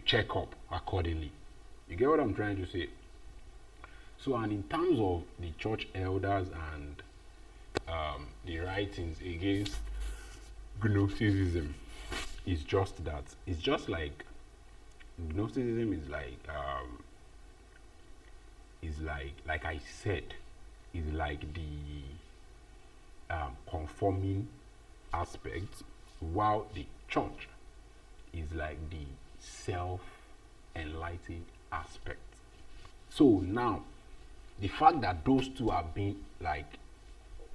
check up accordingly. You get what I'm trying to say? So, and in terms of the church elders and the writings against Gnosticism, it's just that. It's just like Gnosticism is like I said, is like the conforming aspect, while the church is like the self-enlightened aspect. So now, the fact that those two are being like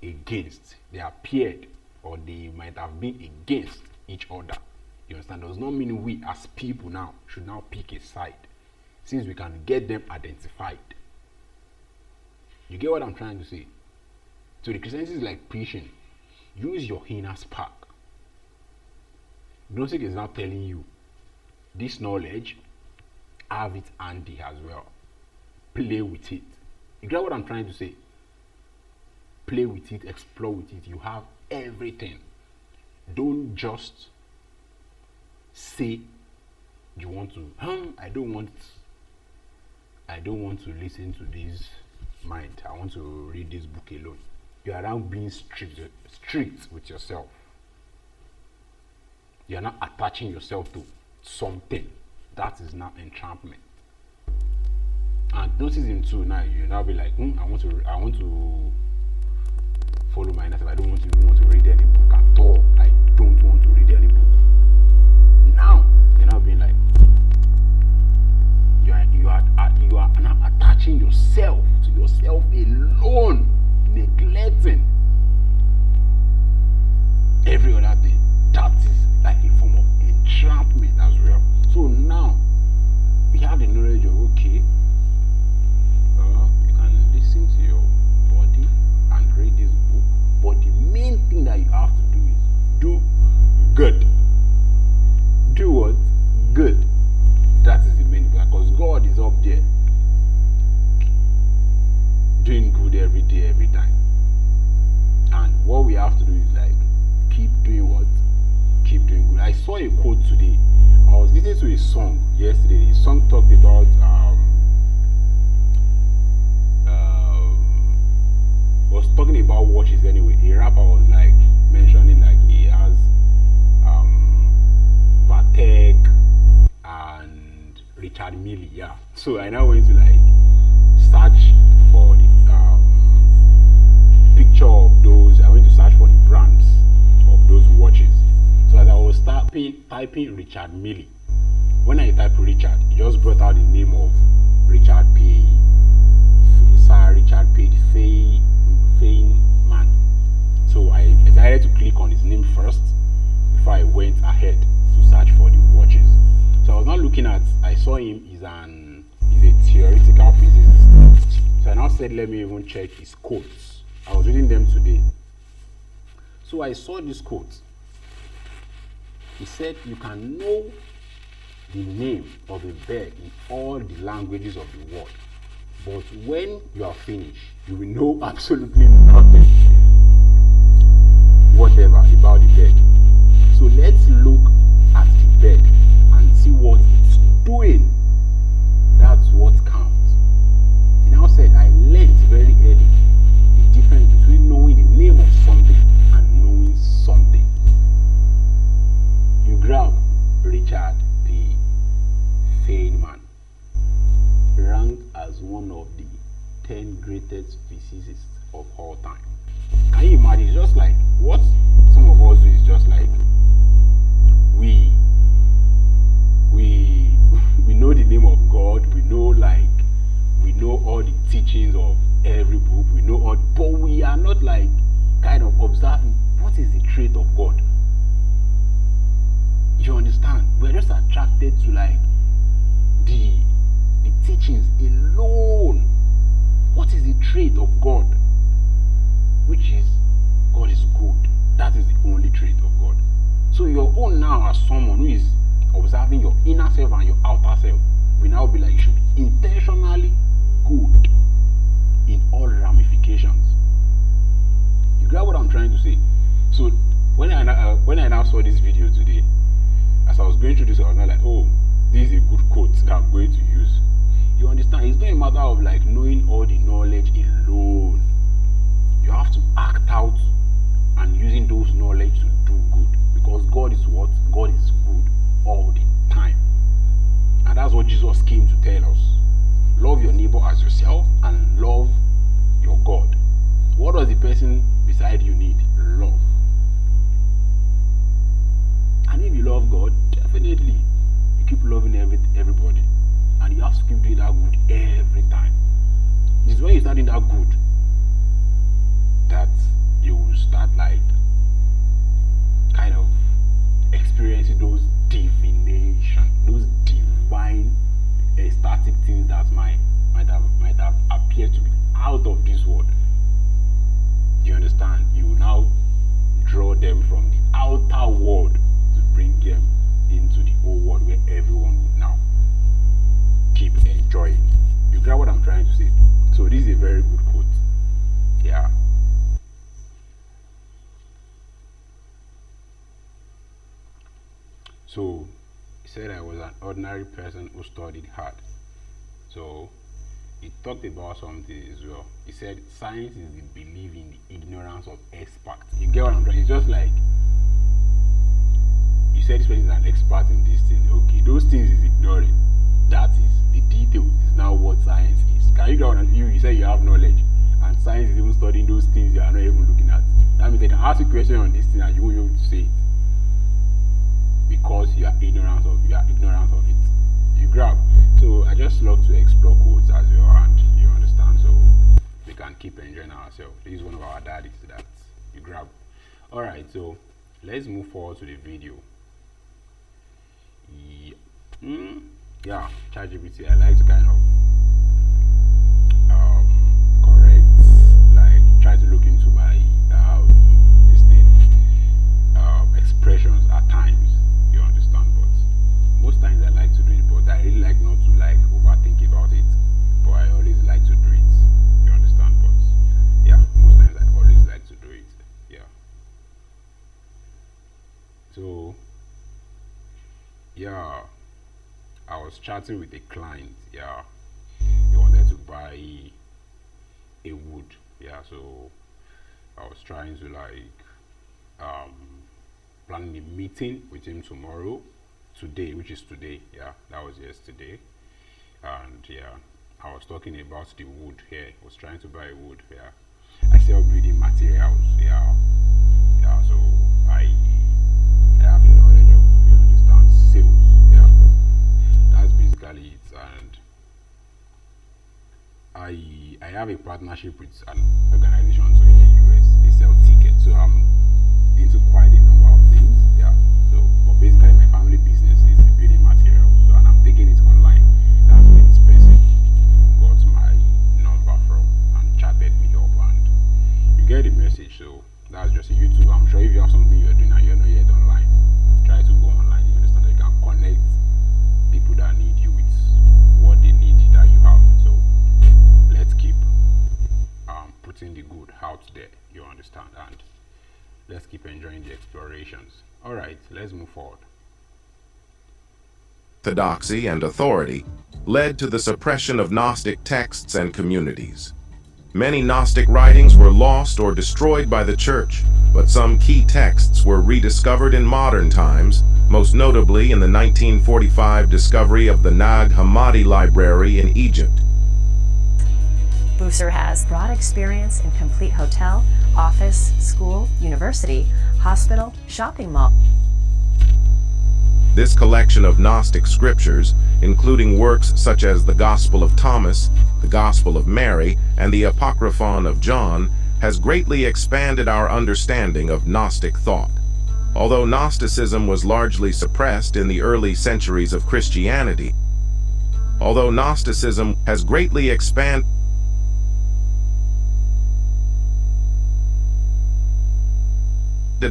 against, they appeared or they might have been against each other, you understand, does not mean we as people now should now pick a side, since we can get them identified. You get what I'm trying to say? So the Christianity is like preaching. Use your inner spark. Gnostic is now telling you this knowledge, have it handy as well. Play with it. You get what I'm trying to say? Play with it, explore with it. You have everything. Don't just say you want to, I don't want to listen to this mind. I want to read this book alone. You are now being strict with yourself. You are not attaching yourself to something. That is now entrampment. And Gnosticism too, now you now be like, I want to follow my inner self. I don't even want to read any book at all. I don't want to read any book. Now you're now being like, you are now attaching yourself to yourself alone, neglecting every other thing. That is like a form of entrampment as well. So now we have the knowledge of, okay, you can listen to your body and read this book, but the main thing that you have to do is do good. Do what? Good. That is the main thing, because God is up there doing good every day, every time. And what we have to do is like keep doing what? Keep doing good. I saw a quote today. I was listening to a song yesterday. The song talked about was talking about watches anyway. A rapper was like mentioning like he has Patek and Richard Mille, yeah. So I now went to like search for the picture of those. I went to search for the brands of those watches. So as I was typing Richard Mille, when I typed Richard, it just brought out the name of Richard P. Sir Richard P. Feynman. So I decided to click on his name first before I went ahead to search for the watches. So I was not looking at, I saw him, he's a theoretical physicist. So I now said, let me even check his quotes. I was reading them today. So I saw this quote. He said, you can know the name of a bird in all the languages of the world, but when you are finished, you will know absolutely nothing whatever about the bird. So let's look at the bird and see what it's doing. That's what counts. He now said, I learned very early the difference between knowing the name of something and knowing something. You grab Richard P. Feynman, ranked as one of the 10 greatest physicists of all time. Can you imagine? It's just like what some of us do is just like we know the name of God, we know all the teachings of every book, we know all, but we are not like kind of observing what is the trait of God. You understand? We're just attracted to like the teachings alone. What is the trait of God? Which is, God is good. That is the only trait of God. So your own now as someone who is observing your inner self and your outer self will now be like, you should be intentionally good in all ramifications. You grab what I'm trying to say? So when I now saw this video today, as I was going through this, I was not like, oh, this is a good quote that I'm going to use. You understand? It's not a matter of like knowing all the knowledge alone. You have to act out and using those knowledge to do good, because God is what? God is good all the time. And that's what Jesus came to tell us. Love your neighbor as yourself and love your God. What does the person beside you need? Love. And if you love God, definitely you keep loving everybody, and you have to keep doing that good every time. It's when you start doing that good that you will start like kind of experiencing those divination, those divine ecstatic things So he said I was an ordinary person who studied hard. So he talked about something as well. He said science is the belief in the ignorance of experts. You get what I'm trying? It's just like you said this person is an expert in this thing. Okay, those things is ignoring. That is the detail. Is now what science is. Can you get what you say you have knowledge, and science is even studying those things you are not even looking at. That means they can ask you a question on this thing and you won't be able to say it because you are ignorant of it. You grab. So I just love to explore codes as well, and you understand. So we can keep enjoying ourselves. This is one of our daddies that you grab. All right. So let's move forward to the video. Yeah, ChatGPT. I like to kind of correct, like try to look into my this thing expressions at times. You understand, but most times I like to do it, but I really like not to like overthink about it. But I always like to do it. You understand, but yeah, most times I always like to do it. Yeah. So yeah, I was chatting with a client. Yeah, he wanted to buy a wood. Yeah, so I was trying to like planning a meeting with him today, which is today. Yeah, that was yesterday. And yeah, I was talking about the wood here. I was trying to buy wood. Yeah, I sell building materials. Yeah, so I have knowledge of, you understand, sales. Yeah, that's basically it. And I have a partnership with an organization so in the US. They sell tickets, so I'm into quite a number of things. Yeah, so but basically my family business is the building materials. So and I'm taking it online. That's where this person got my number from and chatted me up, and you get the message. So that's just a YouTube. I'm sure if you have something you're doing and you're not yet online, try to go online. You understand? You can connect people that need you with what they need that you have. So let's keep putting the good out there. You understand? And let's keep enjoying the explorations. All right, let's move forward. Orthodoxy and authority led to the suppression of Gnostic texts and communities. Many Gnostic writings were lost or destroyed by the Church, but some key texts were rediscovered in modern times, most notably in the 1945 discovery of the Nag Hammadi Library in Egypt. Booser has broad experience in complete hotel, office, school, university, hospital, shopping mall. This collection of Gnostic scriptures, including works such as the Gospel of Thomas, the Gospel of Mary, and the Apocryphon of John, has greatly expanded our understanding of Gnostic thought. Although Gnosticism was largely suppressed in the early centuries of Christianity, although Gnosticism has greatly expanded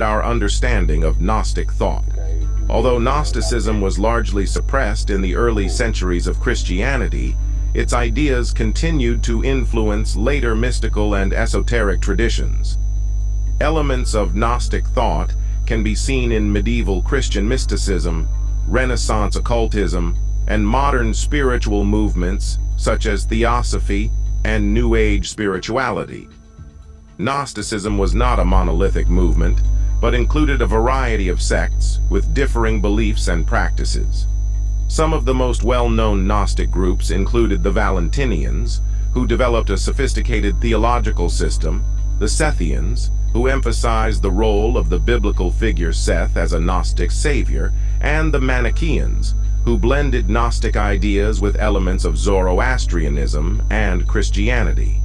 our understanding of Gnostic thought. Although Gnosticism was largely suppressed in the early centuries of Christianity, its ideas continued to influence later mystical and esoteric traditions. Elements of Gnostic thought can be seen in medieval Christian mysticism, Renaissance occultism, and modern spiritual movements such as Theosophy and New Age spirituality. Gnosticism was not a monolithic movement, but included a variety of sects with differing beliefs and practices. Some of the most well-known Gnostic groups included the Valentinians, who developed a sophisticated theological system, the Sethians, who emphasized the role of the biblical figure Seth as a Gnostic savior, and the Manichaeans, who blended Gnostic ideas with elements of Zoroastrianism and Christianity.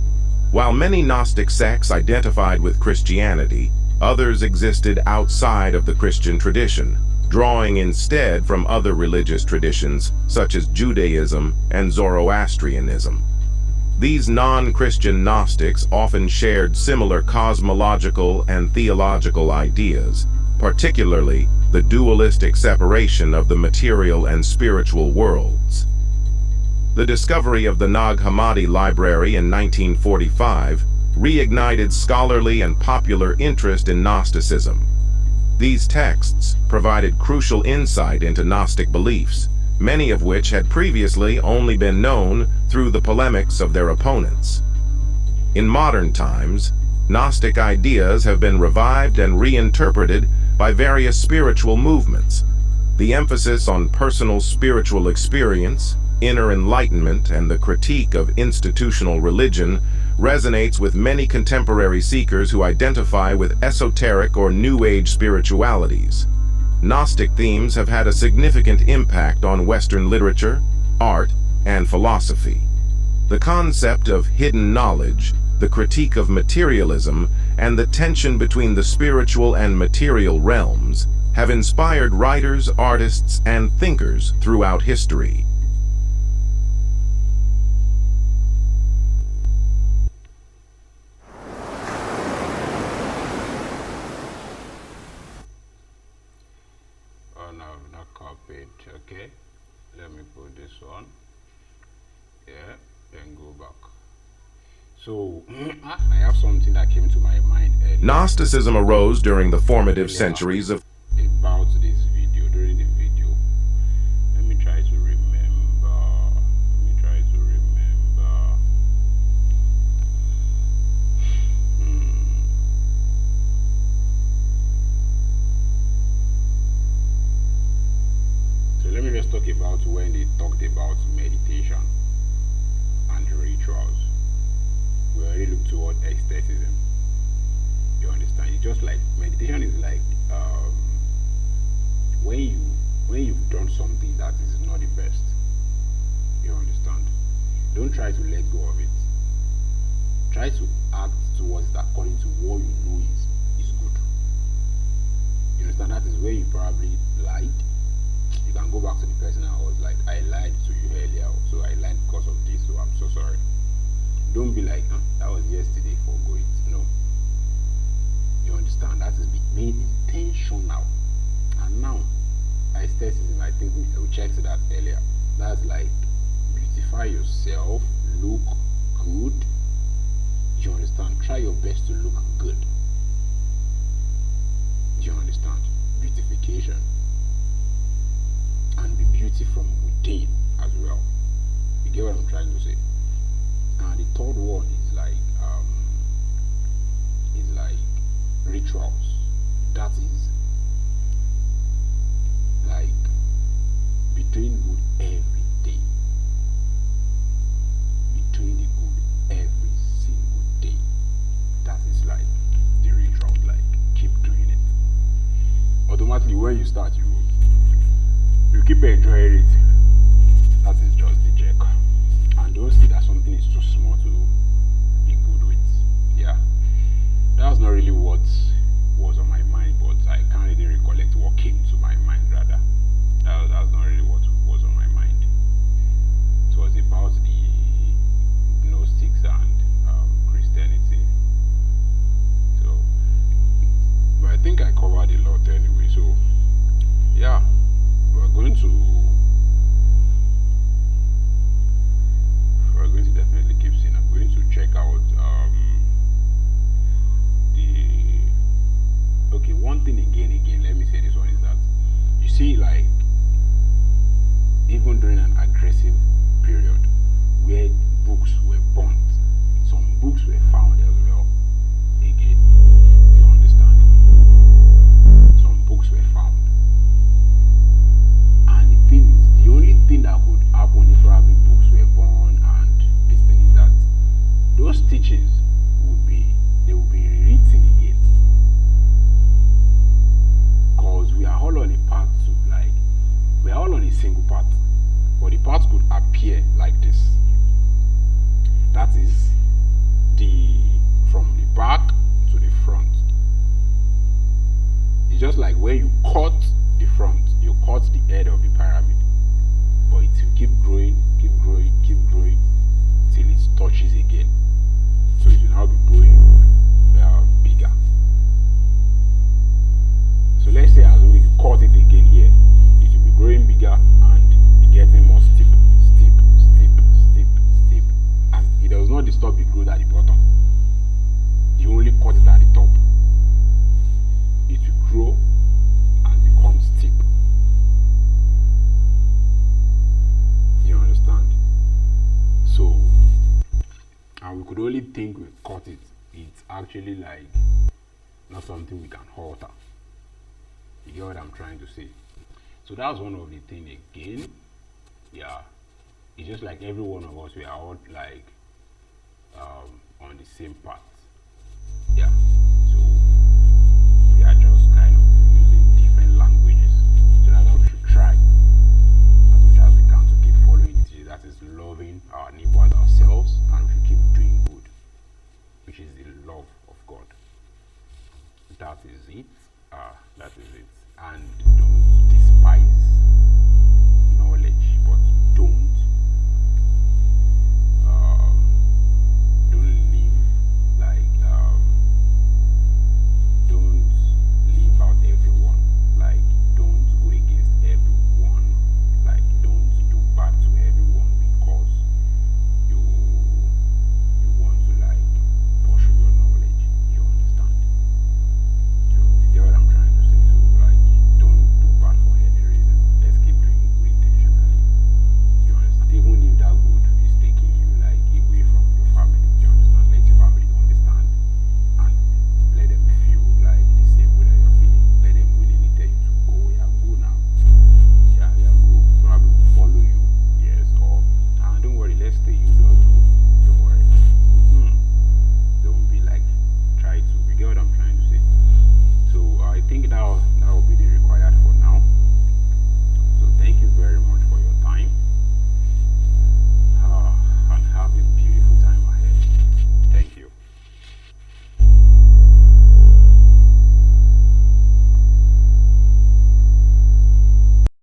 While many Gnostic sects identified with Christianity, others existed outside of the Christian tradition, drawing instead from other religious traditions such as Judaism and Zoroastrianism. These non-Christian Gnostics often shared similar cosmological and theological ideas, particularly the dualistic separation of the material and spiritual worlds. The discovery of the Nag Hammadi Library in 1945 reignited scholarly and popular interest in Gnosticism. These texts provided crucial insight into Gnostic beliefs, many of which had previously only been known through the polemics of their opponents. In modern times, Gnostic ideas have been revived and reinterpreted by various spiritual movements. The emphasis on personal spiritual experience, inner enlightenment, and the critique of institutional religion resonates with many contemporary seekers who identify with esoteric or New Age spiritualities. Gnostic themes have had a significant impact on Western literature, art, and philosophy. The concept of hidden knowledge, the critique of materialism, and the tension between the spiritual and material realms have inspired writers, artists, and thinkers throughout history. Oh no, I've not copied. Okay, let me put this on. Yeah, then go back. So, I have something that came to my mind earlier. Gnosticism arose during the formative centuries of about this video, during the video. Let me try to remember. So let me just talk about when they talked about meditation and rituals. We already looked toward ecstatism. You understand? It's just like meditation is like when you've done something that is not the best. You understand? Don't try to let go of it. Try to act towards it according to what you know is good. You understand? That is where you probably lied. You can go back to the person I was like, I lied to you earlier, so I lied because of this, so I'm so sorry. Don't be like, that was yesterday, forgo it. No. You understand? That is made intentional. And now, aestheticism, I think we checked that earlier. That's like beautify yourself, look good. You understand? Try your best to look good. You understand? Beautification. And be beauty from within as well. You get what I'm trying to say? And the third one is like rituals. That is like be doing good every day. Be doing the good every single day. That is like the ritual. Like keep doing it. Automatically when you start, you keep enjoying it. That is just the check. And don't see that something is too small to be good with. Yeah, that's not really what was on my mind, but I can't really recollect what came to my mind. Rather, that's not really what was on my mind. It was about the Gnostics and Christianity. So, but I think I covered a lot anyway. So, yeah, we're going to definitely keep seeing. I'm going to check out okay, one thing again, let me say this one is that you see, like, even during an aggressive period where books were burnt, some books were found as well. Again, you understand? Some books were found. And the thing is, the only thing that could happen if probably books were burned and this thing is that those teachings would be rewritten again. Because we are all on a path to, like, we are all on a single path, but the path could appear like this. That is from the back to the front. It's just like where you cut the front, you cut the head of the pyramid, but it will keep growing till it touches again. So it will now be growing bigger. So let's say as we cut it again here, it will be growing bigger and be getting more steep, and it does not disturb the growth at the bottom. You only cut it at the top. It will grow could only think we caught it. It's actually like not something we can alter. You get what I'm trying to say? So that's one of the things again. Yeah, it's just like every one of us, we are all like on the same path. Yeah.